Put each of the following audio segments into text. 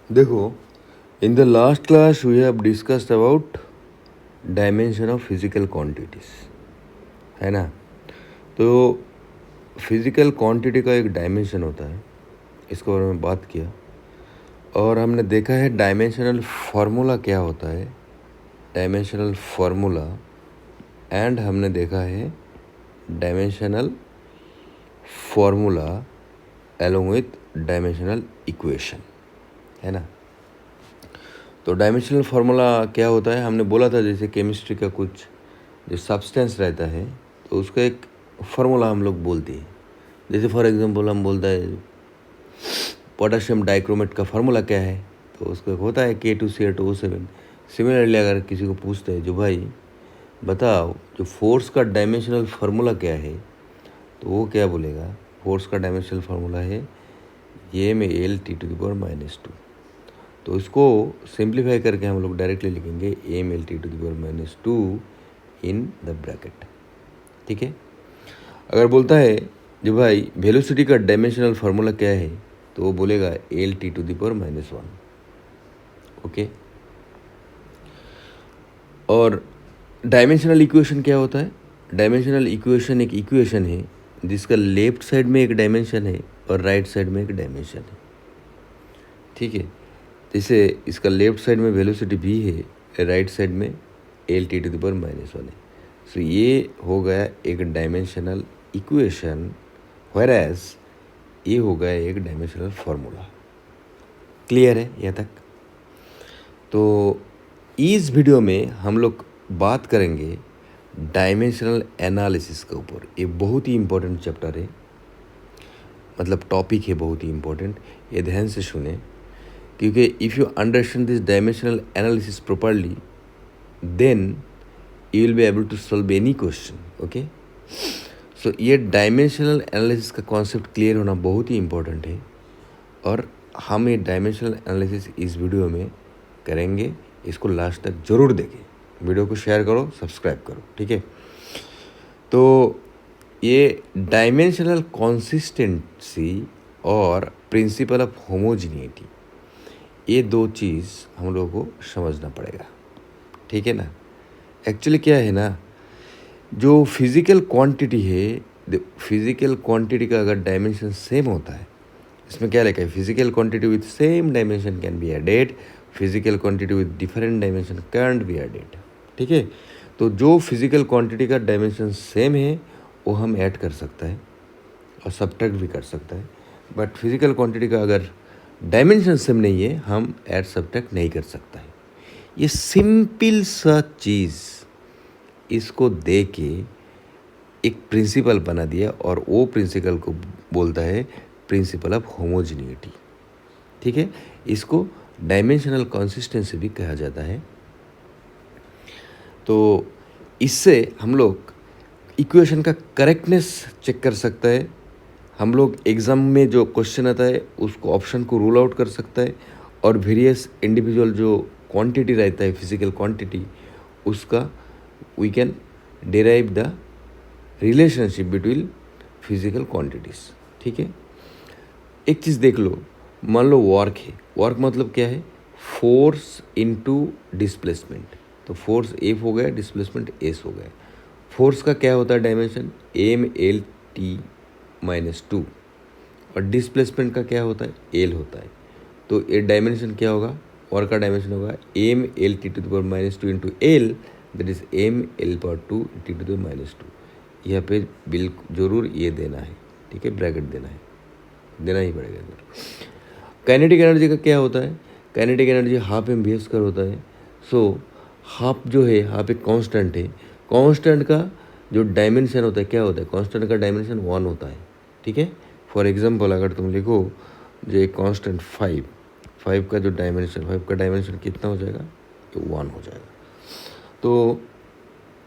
देखो, in the last class we have discussed about dimension of physical quantities, है ना। तो फिजिकल क्वांटिटी का एक डायमेंशन होता है, इसके बारे में बात किया और हमने देखा है डायमेंशनल फार्मूला क्या होता है, डायमेंशनल फार्मूला, एंड हमने देखा है dimensional formula along with dimensional equation, है ना। तो डायमेंशनल फार्मूला क्या होता है, हमने बोला था जैसे केमिस्ट्री का कुछ जो सब्सटेंस रहता है तो उसका एक फार्मूला हम लोग बोलते हैं। जैसे फॉर एग्जांपल हम बोलता है पोटेशियम डाइक्रोमेट का फार्मूला क्या है, तो उसका होता है K2Cr2O7। सिमिलरली अगर किसी को पूछते हैं जो भाई बताओ जो फोर्स का डायमेंशनल फार्मूला क्या है, तो वो क्या बोलेगा, फोर्स का डायमेंशनल फार्मूला है Mlt²-2। तो इसको सिंप्लीफाई करके हम लोग डायरेक्टली लिखेंगे Mlt²-2 इन द ब्रैकेट, ठीक है। अगर बोलता है जो भाई वेलोसिटी का डायमेंशनल फार्मूला क्या है, तो वो बोलेगा Lt²-1, ओके। और डायमेंशनल इक्वेशन क्या होता है, डायमेंशनल इक्वेशन एक इक्वेशन है जिसका लेफ्ट साइड में एक डायमेंशन है और राइट साइड में एक डायमेंशन है, ठीक है। जैसे इसका लेफ्ट साइड में वेलोसिटी v है, राइट साइड में Lt²-1 है। सो ये हो गया एक डायमेंशनल इक्वेशन, व्हेयरएज ये हो गया एक डायमेंशनल फार्मूला। क्लियर है यहाँ तक। तो इस वीडियो में हम लोग बात करेंगे डायमेंशनल एनालिसिस के ऊपर। ये बहुत ही इम्पोर्टेंट चैप्टर है, मतलब टॉपिक है बहुत ही इम्पोर्टेंट, ये ध्यान से सुने, क्योंकि if you understand this dimensional analysis properly then you will be able to solve any question, okay. So ये डायमेंशनल एनालिसिस का कॉन्सेप्ट क्लियर होना बहुत ही इम्पोर्टेंट है और हम ये डायमेंशनल एनालिसिस इस वीडियो में करेंगे। इसको लास्ट तक ज़रूर देखें, वीडियो को शेयर करो, सब्सक्राइब करो, ठीक है। तो ये डायमेंशनल कंसिस्टेंसी और प्रिंसिपल ऑफ होमोजीनिटी, ये दो चीज़ हम लोगों को समझना पड़ेगा, ठीक है ना। एक्चुअली क्या है ना, जो फिज़िकल क्वांटिटी है, फिज़िकल क्वांटिटी का अगर डायमेंशन सेम होता है, इसमें क्या लिखा है, physical quantity with same dimension can be added, physical quantity with different dimension can't be added, ठीक है। तो जो फिज़िकल क्वांटिटी का डायमेंशन सेम है वो हम ऐड कर सकता है और सब्ट्रैक्ट भी कर सकता है, बट फिज़िकल क्वांटिटी का अगर डायमेंशन सेम नहीं है हम ऐड सब्ट्रैक्ट नहीं कर सकता है। ये सिंपल सा चीज़ इसको दे के एक प्रिंसिपल बना दिया और वो प्रिंसिपल को बोलता है प्रिंसिपल ऑफ होमोजीनिटी, ठीक है। इसको डायमेंशनल कंसिस्टेंसी भी कहा जाता है। तो इससे हम लोग इक्वेशन का करेक्टनेस चेक कर सकता है, हम लोग एग्ज़ाम में जो क्वेश्चन आता है उसको ऑप्शन को रूल आउट कर सकता है, और वेरियस इंडिविजुअल जो क्वांटिटी रहता है फिजिकल क्वांटिटी उसका we can derive the relationship between physical quantities, ठीक है। एक चीज़ देख लो, मान लो वर्क है, वर्क मतलब क्या है, फोर्स इनटू डिस्प्लेसमेंट। तो फोर्स F हो गया, डिस्प्लेसमेंट S हो गया। फोर्स का क्या होता है डायमेंशन, Mlt-2, और डिस्प्लेसमेंट का क्या होता है, L होता है। तो ये डायमेंशन क्या होगा, वर्क का डायमेंशन होगा Mlt² into L, that is Ml/2 T²-2। यहाँ पे बिल्कुल जरूर ये देना है, ठीक है, ब्रैकेट देना है, देना ही पड़ेगा इधर। काइनेटिक एनर्जी का क्या होता है, काइनेटिक एनर्जी हाफ mv² होता है। सो हाफ जो है, हाफ एक कांस्टेंट है, कांस्टेंट का जो डायमेंशन होता है क्या होता है, कांस्टेंट का डायमेंशन 1 होता है, ठीक है। फॉर एग्जांपल अगर तुम लिखो जो एक कांस्टेंट 5 का जो डायमेंशन, 5 का डायमेंशन कितना हो जाएगा, तो 1 हो जाएगा। तो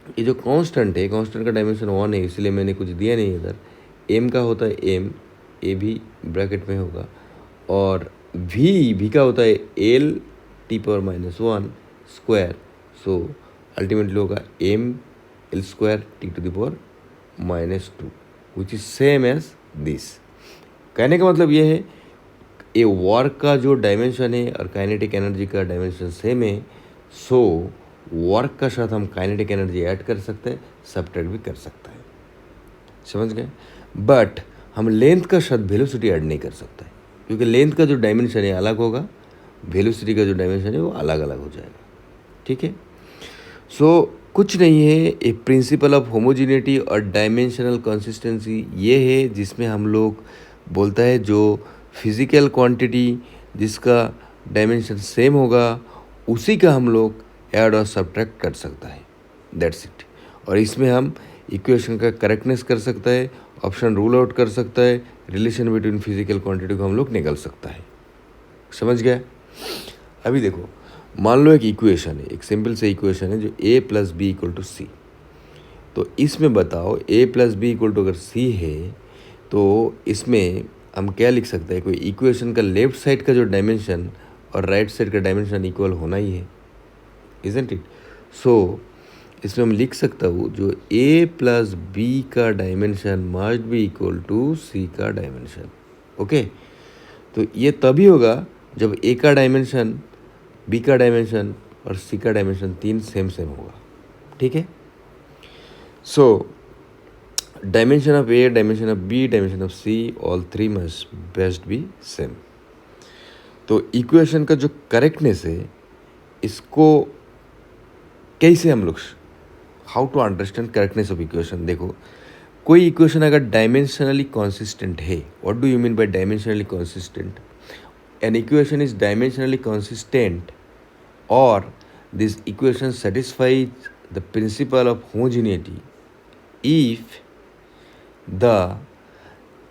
ये जो कांस्टेंट है, कांस्टेंट का डायमेंशन 1 है, इसलिए मैंने कुछ दिया नहीं इधर। m का होता है m, ए भी ब्रैकेट में होगा, और v का होता है L(T⁻⁻1) स्क्वायर। सो अल्टीमेटली होगा Ml² T⁻⁻2 which is same as this. कहने का मतलब ये है ये वर्क का जो डायमेंशन है और काइनेटिक एनर्जी का डायमेंशन सेम है, सो वर्क का साथ हम काइनेटिक एनर्जी ऐड कर सकते हैं, सब्ट्रैक्ट भी कर सकता है। समझ गए? बट हम लेंथ का साथ वेलोसिटी ऐड नहीं कर सकते हैं, क्योंकि लेंथ का जो डायमेंशन है अलग होगा, वेलोसिटी का जो डायमेंशन है वो अलग अलग हो जाएगा। ठीक है? सो कुछ नहीं है, एक प्रिंसिपल ऑफ होमोजीनिटी और डायमेंशनल कंसिस्टेंसी ये है जिसमें हम लोग बोलता है जो फिजिकल क्वांटिटी जिसका डायमेंशन सेम होगा उसी का हम लोग ऐड और सब्ट्रैक्ट कर सकता है, दैट्स इट। और इसमें हम इक्वेशन का करेक्टनेस कर सकता है, ऑप्शन रूल आउट कर सकता है, रिलेशन बिटवीन फिजिकल क्वांटिटी को हम लोग निकाल सकता है। समझ गया? अभी देखो, मान लो एक इक्वेशन है, एक सिंपल से इक्वेशन है जो a plus b equal to c. तो इसमें बताओ a plus b equal to अगर c है तो इसमें हम क्या लिख सकते हैं? कोई इक्वेशन का लेफ्ट साइड का जो डायमेंशन और राइट साइड का डायमेंशन इक्वल होना ही है, इजंट इट? सो इसमें हम लिख सकता हूँ जो a प्लस बी का dimension must be equal to c का डायमेंशन। ओके, तो ये तभी होगा जब a का डायमेंशन, b का डायमेंशन और c का डायमेंशन तीन सेम सेम होगा। ठीक है? So dimension of a, dimension of b, dimension of c, all three must best be same. तो इक्वेशन का जो करेक्टनेस है इसको कैसे हम लोग, how to understand correctness of equation? देखो, कोई इक्वेशन अगर डायमेंशनली कॉन्सिस्टेंट है, what do you mean by dimensionally consistent? N equation is dimensionally consistent or this equation satisfies the principle of homogeneity if the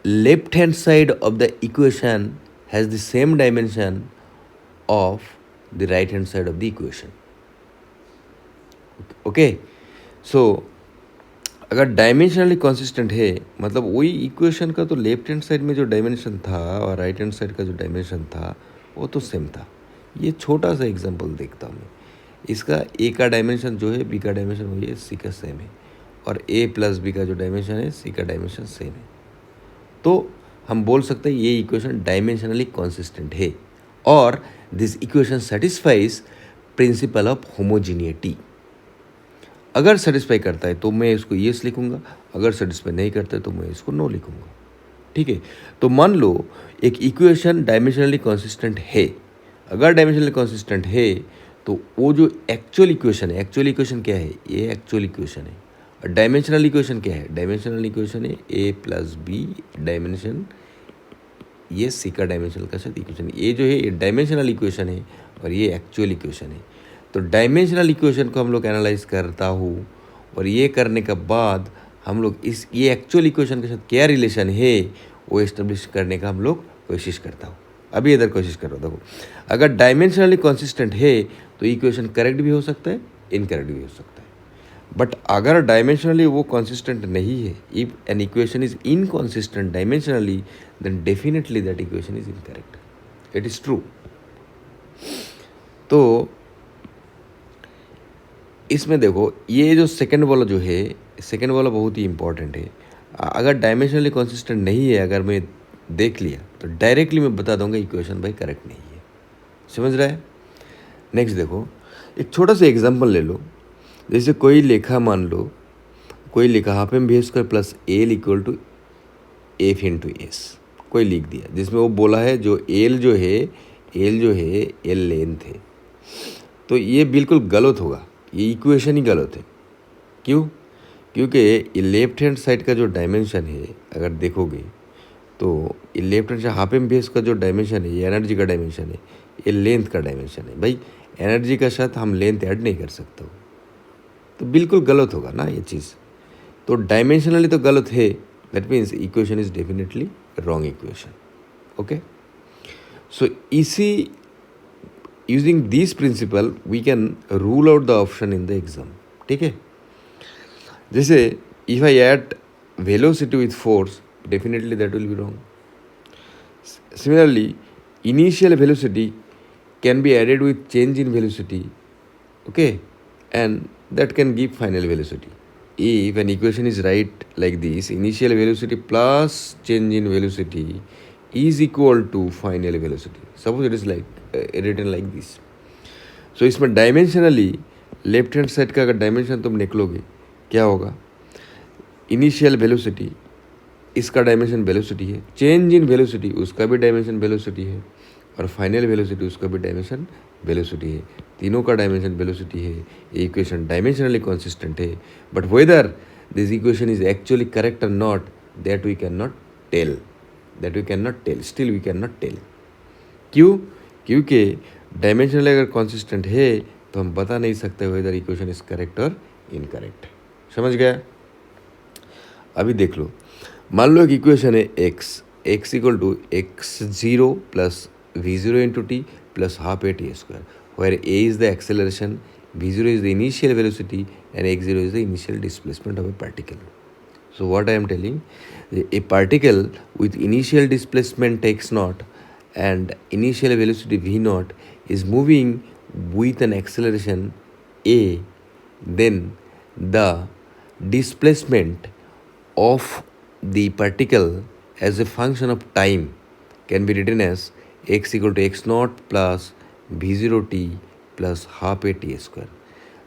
left hand side of the equation has the same dimension of the right hand side of the equation. Okay, so अगर dimensionally consistent है मतलब वही equation का तो left hand side में जो dimension था और राइट हैंड साइड का जो डायमेंशन था वो तो सेम था। ये छोटा सा एग्जांपल देखता हूँ मैं, इसका ए का डायमेंशन जो है बी का डायमेंशन वही है, सी का सेम है, और ए प्लस बी का जो डायमेंशन है सी का डायमेंशन सेम है, तो हम बोल सकते हैं ये इक्वेशन डायमेंशनली कॉन्सिस्टेंट है और this equation satisfies principle of homogeneity. अगर सेटिस्फाई करता है तो मैं इसको येस लिखूंगा, अगर सेटिस्फाई नहीं करता है तो मैं इसको नो लिखूंगा। ठीक है? तो मान लो एक इक्वेशन डायमेंशनली कॉन्सिस्टेंट है, अगर डायमेंशनली कॉन्सिस्टेंट है तो वो जो एक्चुअल इक्वेशन है, एक्चुअल इक्वेशन क्या है? ये एक्चुअल इक्वेशन है। और डायमेंशनल इक्वेशन क्या है? डायमेंशनल इक्वेशन है a प्लस बी डायमेंशन, ये सी का डायमेंशनल का साथ इक्वेशन। ये जो है ये डायमेंशनल इक्वेशन है और ये एक्चुअल इक्वेशन है। तो डायमेंशनल इक्वेशन को हम लोग एनालाइज करता हूँ और ये करने के बाद हम लोग इस ये एक्चुअल इक्वेशन के साथ क्या रिलेशन है वो एस्टेब्लिश करने का हम लोग कोशिश करता हूँ। अभी इधर कोशिश करो, देखो, अगर डायमेंशनली कॉन्सिस्टेंट है तो इक्वेशन करेक्ट भी हो सकता है, इनकरेक्ट भी हो सकता है। बट अगर डायमेंशनली वो कॉन्सिस्टेंट नहीं है, if an equation is inconsistent dimensionally then definitely that equation is incorrect, it is true. तो इसमें देखो ये जो सेकंड वाला जो है, सेकंड वाला बहुत ही इंपॉर्टेंट है। अगर डायमेंशनली कॉन्सिस्टेंट नहीं है, अगर मैं देख लिया तो डायरेक्टली मैं बता दूंगा इक्वेशन भाई करेक्ट नहीं है। समझ रहा है? नेक्स्ट देखो, एक छोटा सा एग्जांपल ले लो। जैसे कोई लेखा, मान लो कोई लिखा half M B square plus l equal to f into s, कोई लिख दिया जिसमें वो बोला है जो एल जो है एल लेंथ है। तो ये बिल्कुल गलत होगा, ये इक्वेशन ही गलत है। क्यों? क्योंकि ये लेफ्ट हैंड साइड का जो डायमेंशन है अगर देखोगे तो ये left hand side half M b का जो डायमेंशन है ये एनर्जी का डायमेंशन है, ये लेंथ का डायमेंशन है। भाई एनर्जी का साथ हम लेंथ ऐड नहीं कर सकते हो, तो बिल्कुल गलत होगा ना ये चीज़। तो डायमेंशनली तो गलत है, that means equation is definitely wrong equation. Okay, so इसी using this principle we can rule out the option in the exam. ठीक है? जैसे if I add velocity with force, definitely that will be wrong. Similarly initial velocity can be added with change in velocity, okay, and that can give final velocity. if an equation is right like this, initial velocity plus change in velocity is equal to final velocity. Suppose it is like written like this. So इसमें dimensionally left hand side का अगर dimension तुम निकलोगे क्या होगा, initial velocity इसका dimension velocity है, change in velocity उसका भी डायमेंशन वेलोसिटी है, और फाइनल वेलोसिटी उसका भी डायमेंशन वेलोसिटी है, तीनों का डायमेंशन वेलोसिटी है. ये इक्वेशन डायमेंशनली कंसिस्टेंट है, but whether this equation is actually correct और not, that we can not tell, still we can not tell. क्यों? क्योंकि डायमेंशनली अगर कंसिस्टेंट है तो हम बता नहीं सकते वेदर इक्वेशन इज करेक्ट और इनकरेक्ट. समझ गया? अभी देख लो, मान लो एक इक्वेशन है x equal to x0 plus v0 into t plus half a t square, where a is the acceleration, v0 is the initial velocity and x0 is the initial displacement of a particle. So what I am telling, a particle with initial displacement x naught and initial velocity v naught is moving with an acceleration a, then the displacement of the particle as a function of time can be written as x equal to x naught plus v0 t plus half a t square.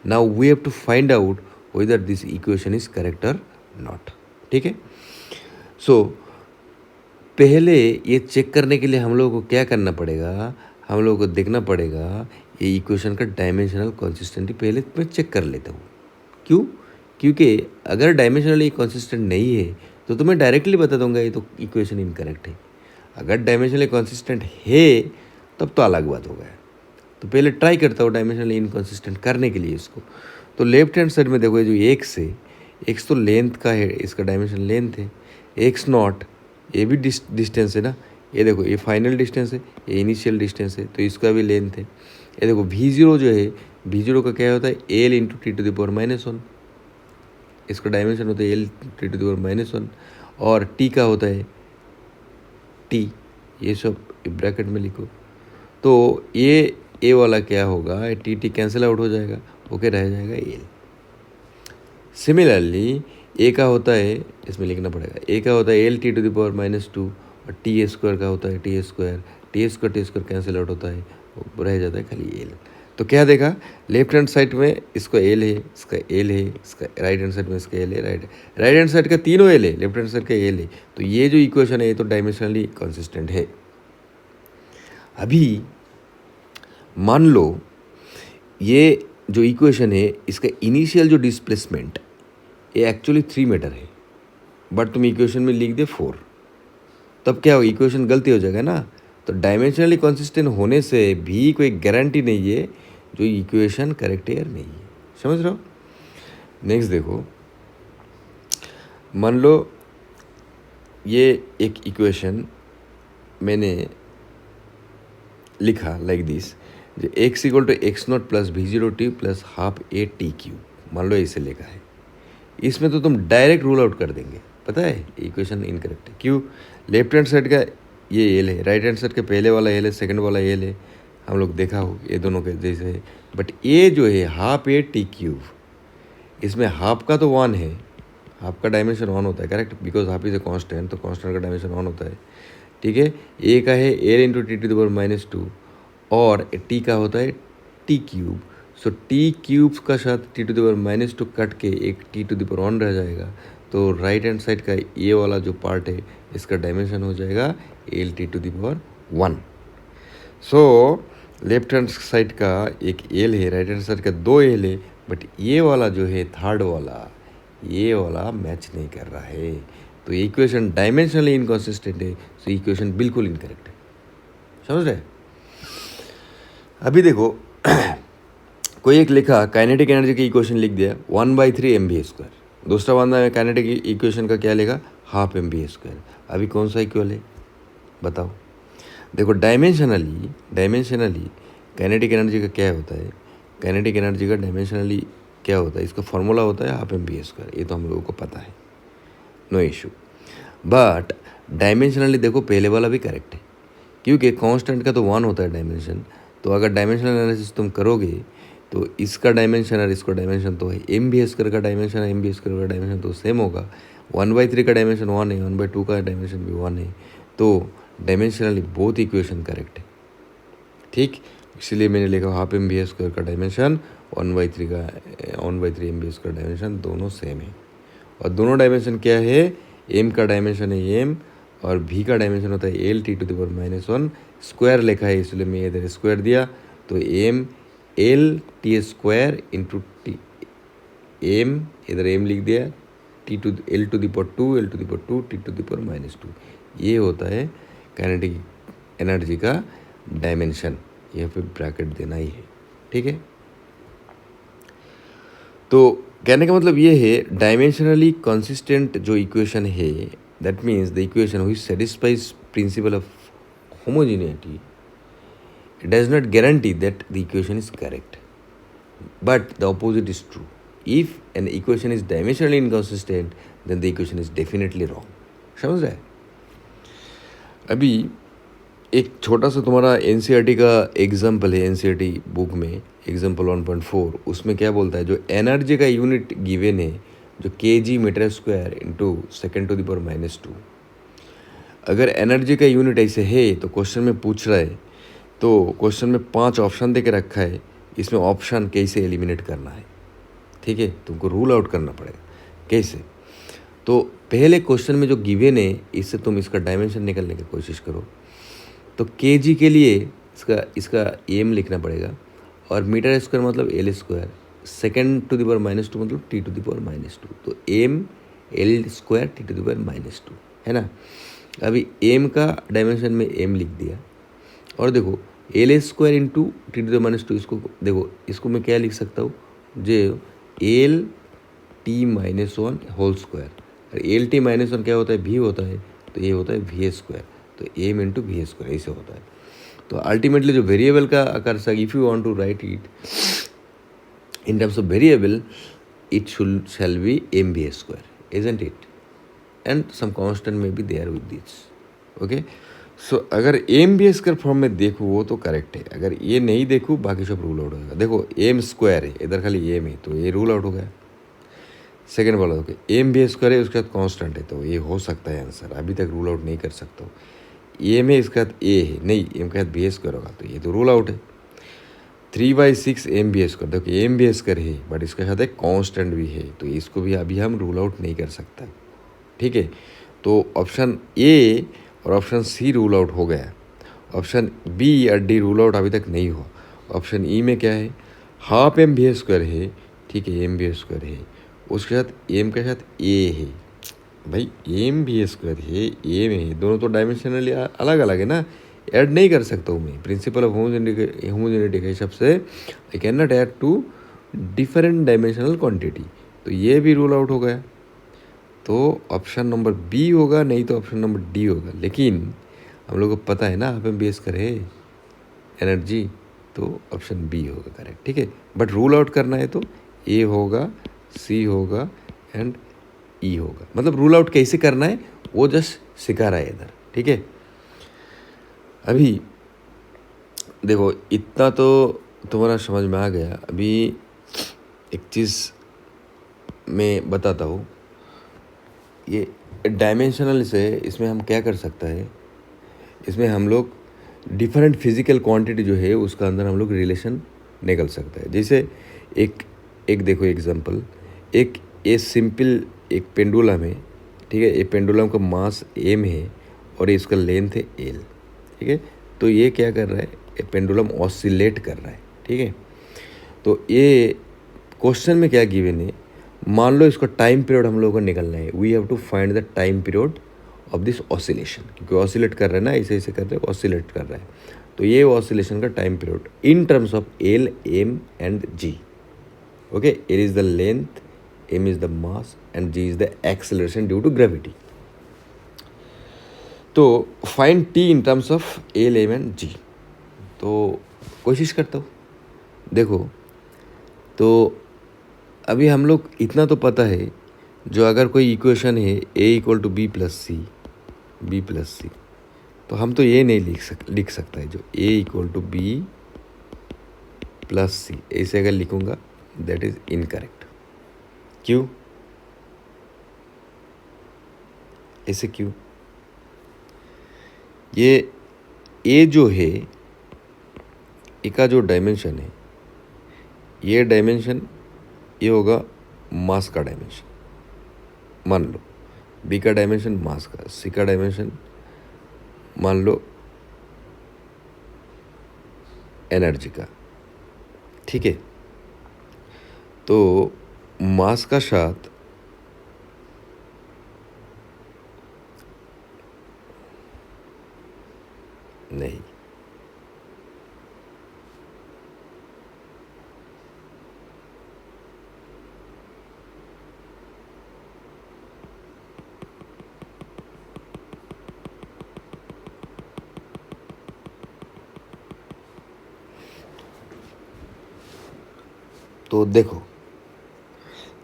Now we have to find out whether this equation is correct or not. ठीक है? सो पहले ये check करने के लिए हम लोगों को क्या करना पड़ेगा, हम लोगों को देखना पड़ेगा ये इक्वेशन का डायमेंशनल कंसिस्टेंटी पहले मैं चेक कर लेता हूँ. क्यों? क्योंकि अगर डायमेंशनली कंसिस्टेंट नहीं है तो तुम्हें डायरेक्टली बता दूंगा ये तो इक्वेशन इनकरेक्ट है. अगर डायमेंशनली कंसिस्टेंट है तब तो अलग बात हो गया. तो पहले ट्राई करता हूँ डायमेंशनली इनकंसिस्टेंट करने के लिए इसको. तो लेफ्ट हैंड साइड में देखो ये जो एक्स है, एक्स तो लेंथ का है, इसका डायमेंशन लेंथ है. एक्स नॉट ये भी डिस्टेंस है ना, ये देखो ये फाइनल डिस्टेंस है, ये इनिशियल डिस्टेंस है, तो इसका भी लेंथ है. ये देखो v0 जो है, v0 का क्या होता है l into T to the power -1, इसका डायमेंशन होता है L T to the power -1, और टी का होता है टी, ये सब ब्रैकेट में लिखो. तो ये ए वाला क्या होगा, टी टी कैंसिल आउट हो जाएगा, ओके रह जाएगा एल. सिमिलरली ए का होता है, इसमें लिखना पड़ेगा, ए का होता है L T to the power -2, और टी स्क्वायर का होता है टी स्क्वायर कैंसिल आउट होता है, रह जाता है खाली एल. तो क्या देखा, लेफ्ट हैंड साइड में इसको एल है, इसका एल है, इसका राइट हैंड साइड में इसका एल है, राइट हैंड साइड का तीनों एल है, लेफ्ट हैंड साइड का एल है. तो ये जो इक्वेशन है ये तो डायमेंशनली कंसिस्टेंट है. अभी मान लो ये जो इक्वेशन है इसका इनिशियल जो डिस्प्लेसमेंट ये एक्चुअली 3 मीटर है, बट तुम इक्वेशन में लिख दे 4, तब क्या होगा, इक्वेशन गलती हो जाएगा ना. तो डायमेंशनली कंसिस्टेंट होने से भी कोई गारंटी नहीं है जो इक्वेशन करेक्ट है या नहीं है. समझ रहे हो? नेक्स्ट देखो, मान लो ये एक इक्वेशन मैंने लिखा like this, x equal to x not plus v0 t plus half a t cube, मान लो इसे लिखा है. इसमें तो तुम डायरेक्ट रूल आउट कर देंगे, पता है इक्वेशन इनकरेक्ट है. क्यों? लेफ्ट हैंड साइड का ये एल है, राइट हैंड साइड के पहले वाला एल है, सेकंड वाला एल है, हम लोग देखा हो ये दोनों के जैसे है. बट ये जो है हाफ ए टी क्यूब, इसमें हाफ का तो 1 है, हाफ का डायमेंशन 1 होता है, correct, because half is a constant, तो कांस्टेंट का डायमेंशन 1 होता है. ठीक है, ए का है l into T to the power -2, और टी का होता है t cube. So t cube का साथ t to the power -2 cut के एक टी टू द पावर 1 रह जाएगा. तो राइट हैंड साइड का ये वाला जो पार्ट है इसका डायमेंशन हो जाएगा L T to the power 1. So left hand side का एक एल है, राइट हैंड साइड का 2 एल है, बट ये वाला जो है थर्ड वाला, ये वाला मैच नहीं कर रहा है. तो इक्वेशन डायमेंशनली इनकंसिस्टेंट है, सो इक्वेशन बिल्कुल इनकरेक्ट है. समझ रहे? अभी देखो कोई एक लिखा काइनेटिक एनर्जी की इक्वेशन लिख दिया 1/3 mv², दूसरा बंदा में काइनेटिक इक्वेशन का क्या लिखा हाफ mv². अभी कौन सा इक्वल है बताओ? देखो डायमेंशनली काइनेटिक एनर्जी का क्या होता है, काइनेटिक एनर्जी का डायमेंशनली क्या होता है, इसका फॉर्मूला होता है हाफ mv², ये तो हम लोगों को पता है, नो इशू. बट डायमेंशनली देखो पहले वाला भी करेक्ट है, क्योंकि कांस्टेंट का तो 1 होता है डायमेंशन. तो अगर डायमेंशनल एनालिसिस तुम करोगे तो इसका डायमेंशन और इसका डायमेंशन तो है, एम बी स्क्वायर का डायमेंशन एम बी स्क्वायर का डायमेंशन तो सेम होगा। 1/3 का डायमेंशन 1 है, 1/2 का डायमेंशन भी 1 है, तो डायमेंशनली बोथ इक्वेशन करेक्ट है। ठीक, इसलिए मैंने लिखा हाफ एम बी स्क्वायर का dimension 1/3 M B square dimension दोनों सेम है। और दोनों डायमेंशन क्या है, एम का डायमेंशन है एम और भी का डायमेंशन होता है L T to the power -1, square लिखा है इसलिए मैं इधर स्क्वायर दिया, तो M L T square into T, M इधर एम लिख दिया, T to L to the power 2 L to the power 2 T to the power -2, ये होता है काइनेटिक एनर्जी का डायमेंशन। यह पे ब्रैकेट देना ही है, ठीक है। तो कहने का मतलब ये है डायमेंशनली कंसिस्टेंट जो इक्वेशन है, that means the equation which satisfies principle of homogeneity does not guarantee that the equation is correct, but the opposite is true. If an equation is dimensionally inconsistent then the equation is definitely wrong. समझ रहे हैं? अभी एक छोटा सा तुम्हारा NCERT का example है, एनसीईआरटी बुक में एग्जाम्पल 1.4, उसमें क्या बोलता है, जो एनर्जी का यूनिट गिवन है जो kg metre square into second to the power -2, अगर एनर्जी का यूनिट ऐसे है तो क्वेश्चन में पूछ रहा है, तो क्वेश्चन में 5 ऑप्शन दे के रखा है, इसमें ऑप्शन कैसे एलिमिनेट करना है, ठीक है, तुमको रूल आउट करना पड़ेगा कैसे। तो पहले क्वेश्चन में जो गिवन है इससे तुम इसका डायमेंशन निकालने की कोशिश करो। तो kg के लिए इसका एम लिखना पड़ेगा, और मीटर स्क्वायर मतलब L square, second to the power -2 मतलब टी टू द पावर -2, तो M L square T to the power -2 है ना। अभी एम का डायमेंशन में एम लिख दिया, और देखो L square into T to the -2, इसको देखो, इसको मैं क्या लिख सकता हूँ, जो एल टी -1 होल स्क्वायर, और एल टी -1 क्या होता है, भी होता है, तो ये होता है वी स्क्वायर, तो एम इंटू वी स्क्वायर ऐसे होता है। तो अल्टीमेटली जो वेरिएबल का आकार सा, if you want to write it in terms of variable, it shall be m B square, isn't it, and some constant में b there with this, okay. So अगर एम बी स्क्वायर फॉर्म में देखूँ वो तो correct है, अगर ये नहीं देखूँ बाकी सब रूल आउट होगा। देखो एम स्क्वायर है, इधर खाली एम है, तो ये रूल आउट हो गया। सेकेंड वाला ओके, एम बी स्क्वायर है, उसके बाद कांस्टेंट है, तो ये हो सकता है आंसर, अभी तक रूल आउट नहीं कर सकता हूँ। ए में इसका ए है, नहीं एम का बी स्क्वायर होगा, तो ये तो रूल आउट है। 3/6 एम बी स्क्वायर, देखो एम बी स्क्वायर है बट इसके साथ एक कांस्टेंट भी है, तो इसको भी अभी हम रूल आउट नहीं कर सकता, ठीक है। तो ऑप्शन ए और ऑप्शन सी रूल आउट हो गया, ऑप्शन बी और डी रूल आउट अभी तक नहीं हुआ। ऑप्शन ई में क्या है, हाफ एम बी स्क्वायर है, ठीक है, एम बी स्क्वायर है, उसके साथ एम के साथ ए है, भाई एम बी स्क्वायर है, एम है, दोनों तो डायमेंशनली अलग अलग है ना, ऐड नहीं कर सकता हूँ मैं, प्रिंसिपल ऑफ होमोजेनिटी के हिसाब से I can not add two different dimensional quantity, तो ये भी रूल आउट हो गया। तो ऑप्शन नंबर बी होगा, नहीं तो ऑप्शन नंबर डी होगा, लेकिन हम लोग को पता है ना, आप एम बेस करे एनर्जी, तो ऑप्शन बी होगा करेक्ट, ठीक है। बट रूल आउट करना है तो ए होगा, सी होगा एंड ई होगा। मतलब रूल आउट कैसे करना है वो जस्ट सिखा रहा है इधर, ठीक है। अभी देखो इतना तो तुम्हारा समझ में आ गया। अभी एक चीज़ मैं बताता हूँ, ये डायमेंशनल से इसमें हम क्या कर सकता है, इसमें हम लोग डिफरेंट फिजिकल क्वांटिटी जो है उसका अंदर हम लोग रिलेशन निकल सकता है। जैसे एक देखो एग्जांपल, एक सिंपल एक पेंडुलम है, ठीक है, ये पेंडुलम का मास एम है और इसका लेंथ है एल, ठीक है। तो ये क्या कर रहा है, ये पेंडुलम ऑसिलेट कर रहा है, ठीक है। तो ये क्वेश्चन में क्या गिवन है, मान लो इसका टाइम पीरियड हम लोगों को निकलना है, we have to find the time period of this oscillation, क्योंकि ऑसिलेट कर रहा है ना, ऐसे ऐसे कर रहे हैं, ऑसिलेट कर रहा है, तो ये ऑसिलेशन का time period in terms of L M and G, okay. L is the length, m is the mass and g is the acceleration due to gravity. तो find t in terms of l, m and g. तो कोशिश करता हूँ। देखो तो अभी हम लोग इतना तो पता है, जो अगर कोई इक्वेशन है a = b + c, तो हम तो ये नहीं लिख सकता है, जो a = b प्लस सी, ऐसे अगर लिखूंगा दैट इज इनकरेक्ट। क्यों ऐसे? क्यों? ये ए जो है, ए का जो डायमेंशन है, ये डायमेंशन ये होगा मास का डायमेंशन। मान लो बी का डायमेंशन मास का, सी का डायमेंशन मान लो एनर्जी का। ठीक है, तो मास का साथ नहीं, तो देखो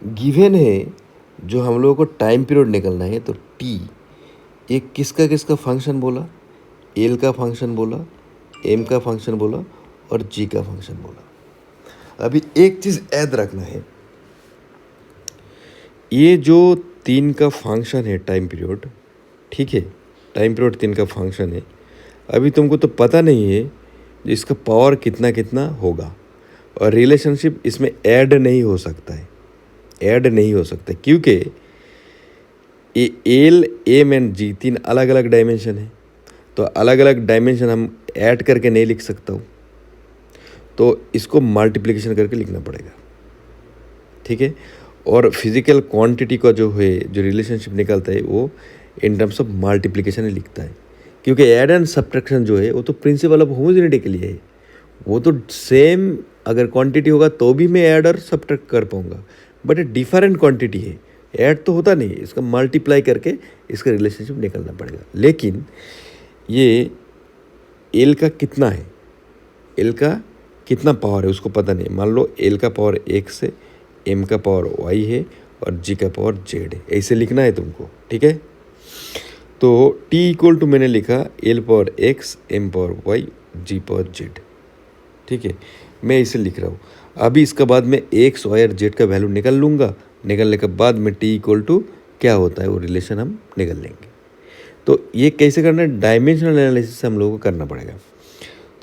गिवन है जो हम लोगों को टाइम पीरियड निकलना है, तो टी ये किसका किसका फंक्शन बोला? एल का फंक्शन बोला, एम का फंक्शन बोला और जी का फंक्शन बोला। अभी एक चीज़ याद रखना है, ये जो तीन का फंक्शन है टाइम पीरियड, ठीक है, टाइम पीरियड तीन का फंक्शन है। अभी तुमको तो पता नहीं है इसका पावर कितना कितना होगा, और रिलेशनशिप इसमें ऐड नहीं हो सकता है, ऐड नहीं हो सकता क्योंकि ये एल एम एंड जी तीन अलग अलग डायमेंशन है, तो अलग अलग डायमेंशन हम ऐड करके नहीं लिख सकता हूँ, तो इसको मल्टीप्लिकेशन करके लिखना पड़ेगा। ठीक है, और फिजिकल क्वांटिटी का जो है जो रिलेशनशिप निकलता है वो इन टर्म्स ऑफ मल्टीप्लिकेशन ही लिखता है, क्योंकि ऐड एंड सब्ट्रैक्शन जो है वो तो प्रिंसिपल ऑफ होमोजेनिटी के लिए है। वो तो सेम अगर क्वांटिटी होगा तो भी मैं ऐड और सब्ट्रैक्ट कर पाऊंगा, बट डिफरेंट क्वांटिटी है, ऐड तो होता नहीं है, इसका मल्टीप्लाई करके इसका रिलेशनशिप निकलना पड़ेगा। लेकिन ये एल का कितना है, एल का कितना पावर है उसको पता नहीं। मान लो एल का पावर एक्स है, एम का पावर वाई है और जी का पावर जेड है, ऐसे लिखना है तुमको। ठीक है, तो टी इक्वल टू मैंने लिखा l power x, m power y, g power z. ठीक है, मैं इसे लिख रहा हूँ। अभी इसके बाद में एक्स वाई और जेड का वैल्यू निकल लूँगा, निकलने के बाद में टी इक्वल टू क्या होता है वो रिलेशन हम निकल लेंगे। तो ये कैसे करना है, डायमेंशनल एनालिसिस हम लोगों को करना पड़ेगा।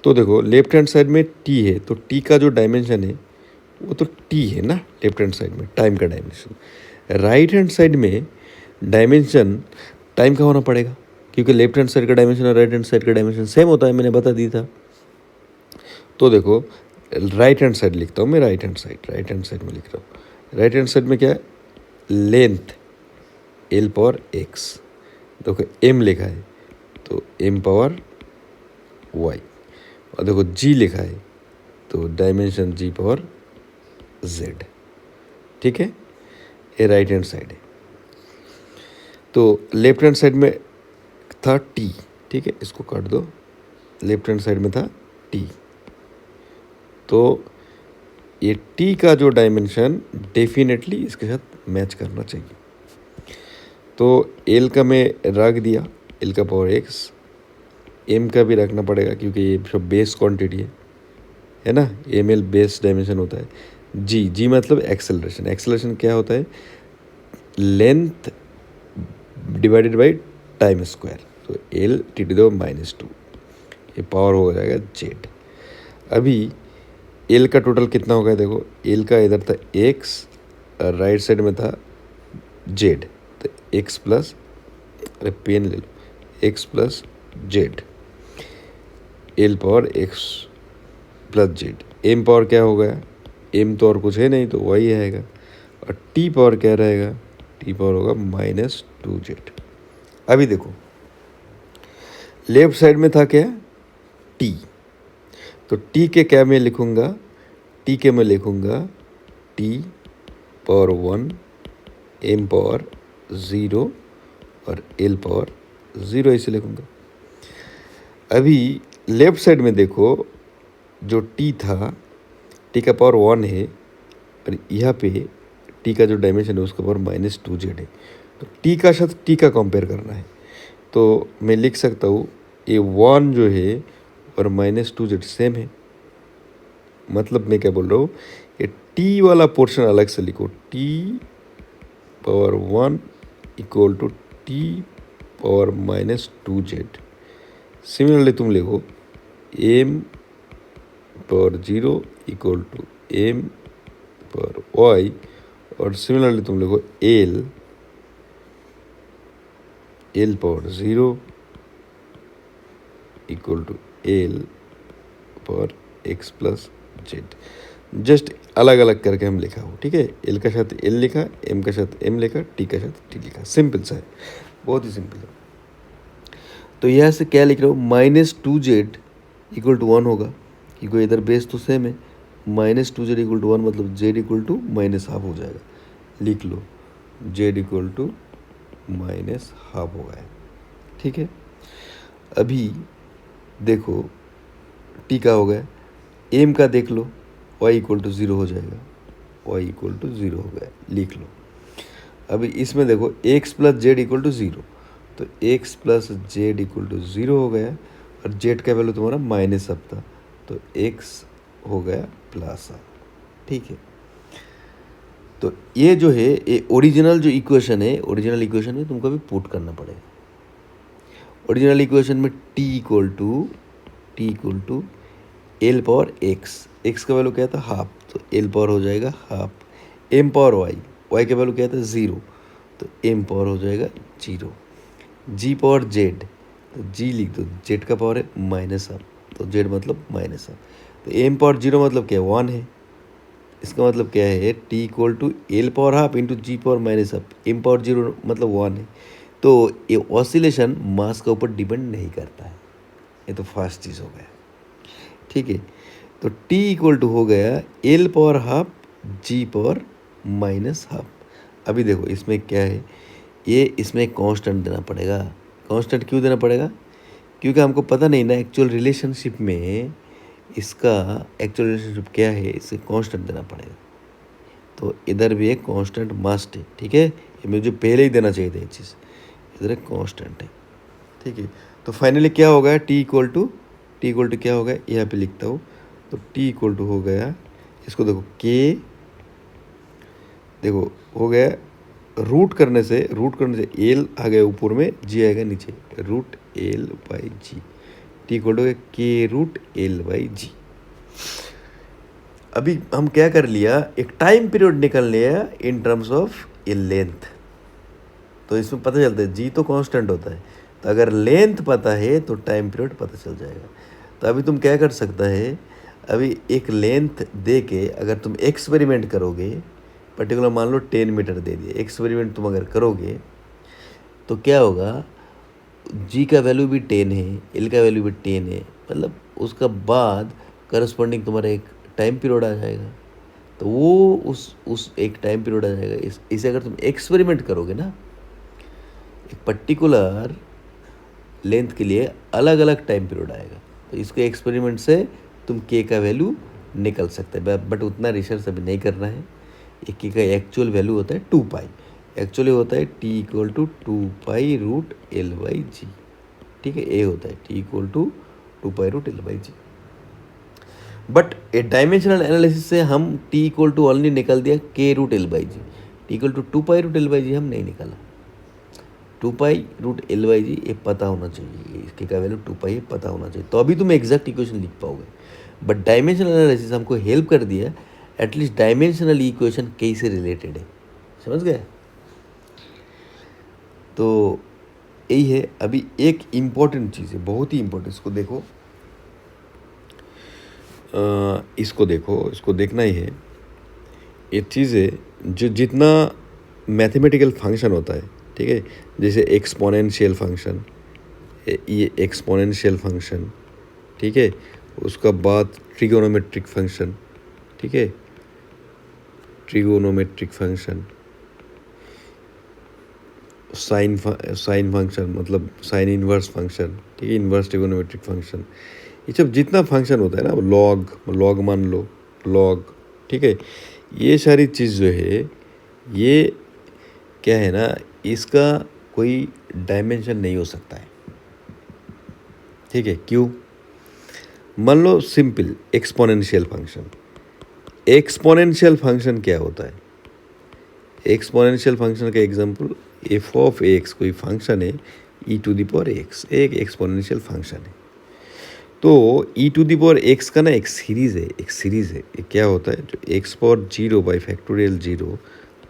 तो देखो लेफ्ट हैंड साइड में टी है, तो टी का जो डायमेंशन है वो तो टी है ना, लेफ्ट हैंड साइड में टाइम का डायमेंशन। राइट हैंड साइड में डायमेंशन टाइम का होना पड़ेगा, क्योंकि लेफ्ट हैंड साइड का डायमेंशन और राइट हैंड साइड का डायमेंशन सेम होता है, मैंने बता दिया था। तो देखो राइट हैंड साइड लिखता हूँ मैं, राइट हैंड साइड में लिख रहा हूँ। राइट हैंड साइड में क्या है, लेंथ एल पावर एक्स, देखो एम लिखा है तो एम पावर वाई, और देखो जी लिखा है तो डायमेंशन जी पावर जेड। ठीक है, ये राइट हैंड साइड है। तो लेफ्ट हैंड साइड में था टी, ठीक है, इसको काट दो, लेफ्ट हैंड साइड में था टी, तो ये टी का जो डायमेंशन डेफिनेटली इसके साथ मैच करना चाहिए। तो एल का मैं रख दिया, एल का पावर एक्स, एम का भी रखना पड़ेगा क्योंकि ये सब बेस क्वांटिटी है ना, एम एल बेस डायमेंशन होता है। जी, जी मतलब एक्सेलरेशन, एक्सेलरेशन क्या होता है, length divided by time square, तो एल टी टू द -2, ये पावर हो जाएगा जेड। अभी एल का टोटल कितना होगा, देखो एल का इधर था एक्स और राइट साइड में था जेड, तो एक्स प्लस, अरे पेन ले लो, x plus z, l power x plus z. M power क्या हो गया, एम तो और कुछ है नहीं तो वही आएगा, और टी पावर क्या रहेगा, टी पावर होगा -2z। अभी देखो लेफ्ट साइड में था क्या, टी, तो टी के क्या मैं लिखूंगा, टी के मैं लिखूंगा टी पावर 1, एम पावर 0 और एल पावर 0 ऐसे लिखूंगा। अभी लेफ्ट साइड में देखो जो टी था, टी का पावर 1 है, और यहाँ पे टी का जो डायमेंशन है उसका पावर -2z है, तो टी का साथ टी का कंपेयर करना है, तो मैं लिख सकता हूँ ये 1 जो है और -2z सेम है, मतलब मैं क्या बोल रहा हूँ, ये टी वाला पोर्शन अलग से लिखो, T power 1 equal to T power -2z। Similarly तुम लिखो M power 0 equal to M power Y, और सिमिलरली तुम लिखो L power 0 equal to L power x plus Z. Just अलग अलग करके हम लिखा हो, ठीक है। एल का साथ एल लिखा, एम का साथ एम लिखा, टी का साथ टी लिखा। सिंपल सा है, बहुत ही सिंपल है। तो यहाँ से क्या लिख रहा हूँ, -2z इक्वल टू 1 होगा, क्योंकि इधर बेस तो सेम है। -2z इक्वल टू 1 मतलब z इक्वल टू -½ हो जाएगा। लिख लो z इक्वल टू -½ हो गया, ठीक है। अभी देखो टी का हो गया, एम का देख लो, y इक्वल टू 0 हो जाएगा, y इक्वल टू 0 हो गया, लिख लो। अभी इसमें देखो x plus Z equal to 0, तो x plus Z equal to 0 हो गया, और z का वैल्यू तुम्हारा -½ था, तो x हो गया +½ ठीक है। तो ये जो है ये ओरिजिनल जो इक्वेशन है, ओरिजिनल इक्वेशन में तुमको भी पुट करना पड़ेगा। ओरिजिनल इक्वेशन में t equal to L power x का वैल्यू क्या था, हाफ, तो एल पावर हो जाएगा हाफ। एम पावर वाई का वैल्यू क्या था, 0, तो एम पावर हो जाएगा 0। जी पावर जेड, तो जी लिख दो, जेड का पावर है -½ तो जेड मतलब -½ तो एम पावर 0 मतलब क्या है, 1 है। इसका मतलब क्या है, T equal to L power half into G power -½ M power 0 मतलब 1 है। तो ये ऑसिलेशन मास के ऊपर डिपेंड नहीं करता है, ये तो फास्ट चीज़ हो गया, ठीक है। तो t इक्वल टू हो गया एल पावर हाफ जी पावर -½ अभी देखो इसमें क्या है, ये इसमें कांस्टेंट देना पड़ेगा। कांस्टेंट क्यों देना पड़ेगा, क्योंकि हमको पता नहीं ना एक्चुअल रिलेशनशिप में, इसका एक्चुअल रिलेशनशिप क्या है, इसे कांस्टेंट देना पड़ेगा। तो इधर भी एक कांस्टेंट मस्ट है, ठीक है। ये मुझे पहले ही देना चाहिए था ये चीज़, इधर एक कांस्टेंट है, ठीक है। तो फाइनली क्या हो गया, टी इक्वल टू क्या हो गया, यहाँ पे लिखता हूँ। तो टी इक्वल टू हो गया, इसको देखो के, देखो हो गया रूट करने से एल आ गया ऊपर में, जी आएगा नीचे, root L by ji. T equal to K root L by G. अभी हम क्या कर लिया, एक टाइम पीरियड निकल लिया इन टर्म्स ऑफ ए लेंथ। तो इसमें पता चलता है जी तो कांस्टेंट होता है, तो अगर लेंथ पता है तो टाइम पीरियड पता चल जाएगा। तो अभी तुम क्या कर सकता है, अभी एक लेंथ दे के अगर तुम एक्सपेरिमेंट करोगे, पर्टिकुलर मान लो 10 मीटर दे दिए, एक्सपेरिमेंट तुम अगर करोगे तो क्या होगा, जी का वैल्यू भी 10 है, एल का वैल्यू भी 10 है, मतलब उसका बाद करस्पॉन्डिंग तुम्हारा एक टाइम पीरियड आ जाएगा। तो वो उस एक टाइम पीरियड आ जाएगा। इसे अगर तुम एक्सपेरिमेंट करोगे ना, एक पर्टिकुलर लेंथ के लिए अलग अलग टाइम पीरियड आएगा, तो इसके एक्सपेरिमेंट से तुम के का वैल्यू निकल सकते हैं, बट उतना रिसर्च अभी नहीं करना है। एक के का एक्चुअल वैल्यू होता है 2 पाई, एक्चुअली होता है T equal to 2 pi root L by g, ठीक है। ए होता है T equal to 2 pi root L by g. But a dimensional analysis से हम टी इक्वल टू ओनली निकल दिया के root L by ji, T equal to 2 pi root L by g हम नहीं निकाला। 2 pi root L by g ये पता होना चाहिए, इसके का वैल्यू 2 पाई पता होना चाहिए, तो अभी तुम एग्जैक्ट इक्वेशन लिख पाओगे। बट डायमेंशनल एनालिसिस हमको हेल्प कर दिया, एटलीस्ट डायमेंशनल इक्वेशन कैसे रिलेटेड है, समझ गए। तो यही है। अभी एक इम्पॉर्टेंट चीज़ है, बहुत ही इम्पोर्टेंट, इसको देखो, इसको देखना ही है। ये चीज़ है जो जितना मैथमेटिकल फंक्शन होता है, ठीक है, जैसे एक्सपोनेंशियल फंक्शन, ये एक्सपोनेंशियल फंक्शन, ठीक है, उसका बाद ट्रिगोनोमेट्रिक फंक्शन, ठीक है, ट्रिगोनोमेट्रिक फंक्शन, साइन फंक्शन मतलब साइन इनवर्स फंक्शन, ठीक है, इनवर्स ट्रिगोनोमेट्रिक फंक्शन, ये सब जितना फंक्शन होता है ना, लॉग मान लो, लॉग, ठीक है, ये सारी चीज़ जो है, ये क्या है ना, इसका कोई डायमेंशन नहीं हो सकता है, ठीक है। क्यों, मान लो simple exponential function. Exponential function क्या होता है? एक्सपोनेंशियल फंक्शन का एग्जांपल एफ ऑफ एक्स कोई फंक्शन है, e to the power x एक एक्सपोनेंशियल फंक्शन है। तो e to the power x का ना एक सीरीज़ है। ये क्या होता है? जो X power 0 by factorial 0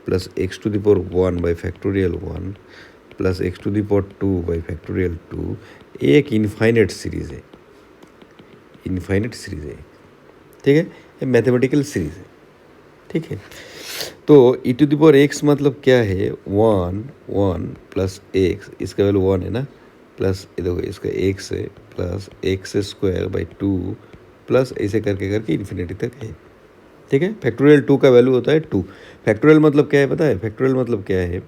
plus X to the power 1 by factorial 1 plus X to the power 2 by factorial 2 एक इनफाइनेट सीरीज़ है। ठीक है, ये मैथमेटिकल सीरीज़ है। ठीक है, तो e to the power x मतलब क्या है? 1 प्लस एक्स, इसका वैल्यू 1 है ना, प्लस ये देखो इसका एक्स है plus x square by 2 plus ऐसे करके करके इन्फिनिटी तक है। ठीक है, फैक्टोरियल 2 का वैल्यू होता है 2। फैक्टोरियल मतलब क्या है पता है? फैक्टोरियल मतलब क्या है?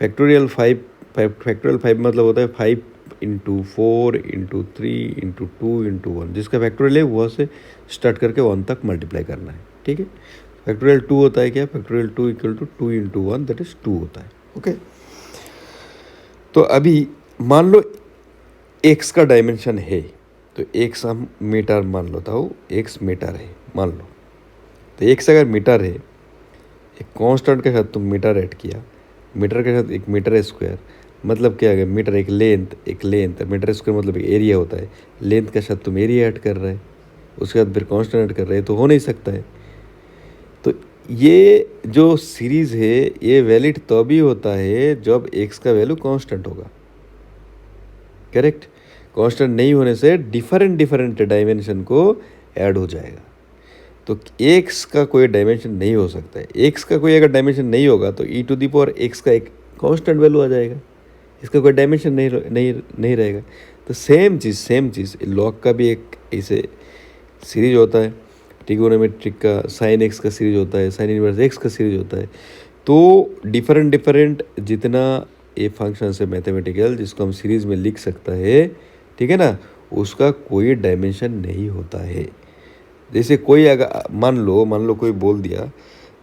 फैक्टोरियल 5 मतलब होता है 5 इंटू 4 इंटू 3 इंटू 2 इंटू 1, जिसका फैक्टोरियल है वह से स्टार्ट करके 1 तक मल्टीप्लाई करना है। ठीक है, फैक्टोरियल 2 होता है क्या? Factorial 2 equal to 2 into 1 that is 2 होता है। ओके, तो अभी मान लो एक्स का डायमेंशन है, तो एक्स हम मीटर मान लेता हूँ, एक्स मीटर है मान लो। तो एक्स अगर मीटर है, एक कांस्टेंट के साथ तुम मीटर ऐड किया, मीटर के साथ एक मीटर स्क्वायर, मतलब क्या है? मीटर एक लेंथ, मीटर स्क्वायर मतलब एक एरिया होता है, लेंथ के साथ तुम एरिया ऐड कर रहे हैं, उसके बाद फिर कांस्टेंट ऐड कर रहे हैं, तो हो नहीं सकता है। तो ये जो सीरीज़ है ये वैलिड तभी होता है जब एक्स का वैल्यू कांस्टेंट होगा। करेक्ट, कांस्टेंट नहीं होने से डिफरेंट डायमेंशन को ऐड हो जाएगा। तो एक्स का कोई डायमेंशन नहीं हो सकता है। एक्स का कोई अगर डायमेंशन नहीं होगा तो e to the power x का एक कांस्टेंट वैल्यू आ जाएगा, इसका कोई डायमेंशन नहीं रहेगा। तो सेम चीज़ लॉग का भी एक ऐसे सीरीज होता है, ट्रिगोनोमेट्रिक का साइन एक्स का सीरीज होता है, साइन इनवर्स एक्स का सीरीज होता है। तो डिफरेंट जितना ये फंक्शन है मैथमेटिकल जिसको हम सीरीज में लिख सकता है, ठीक है ना, उसका कोई डायमेंशन नहीं होता है। जैसे कोई अगर मान लो कोई बोल दिया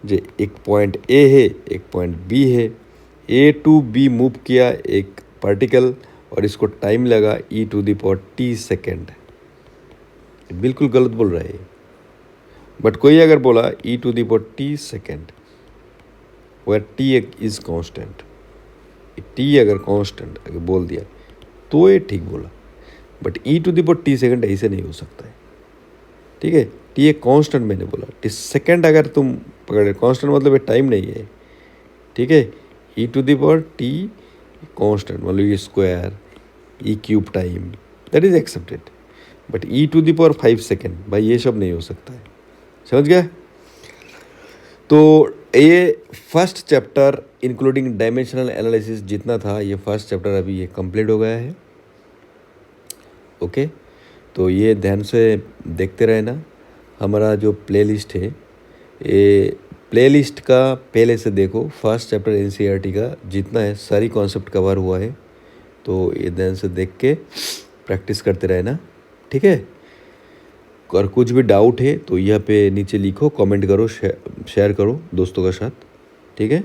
जो एक पॉइंट ए है एक पॉइंट बी है, ए टू बी मूव किया एक पार्टिकल और इसको टाइम लगा e to the power t second, बिल्कुल गलत बोल रहा है। बट कोई अगर बोला e to the power t second where t is constant, t अगर कांस्टेंट अगर बोल दिया तो ये ठीक बोला। But e to the power t second ऐसे नहीं हो सकता है। ठीक है, टी एक कांस्टेंट मैंने बोला, टी सेकेंड अगर तुम पकड़े, कांस्टेंट मतलब ये टाइम नहीं है। ठीक है, e to the power t constant मतलब ये square e cube time that is accepted. But e to the power 5 second भाई ये सब नहीं हो सकता है। समझ गया? तो ये first chapter including dimensional analysis जितना था, ये फर्स्ट चैप्टर अभी ये कंप्लीट हो गया है। ओके, तो ये ध्यान से देखते रहना। हमारा जो प्लेलिस्ट है, ये प्लेलिस्ट का पहले से देखो, फर्स्ट चैप्टर एनसीईआरटी का जितना है सारी कॉन्सेप्ट कवर हुआ है, तो ये ध्यान से देख के प्रैक्टिस करते रहना। ठीक है, और कुछ भी डाउट है तो यहाँ पे नीचे लिखो, कमेंट करो, शेयर करो दोस्तों के साथ। ठीक है।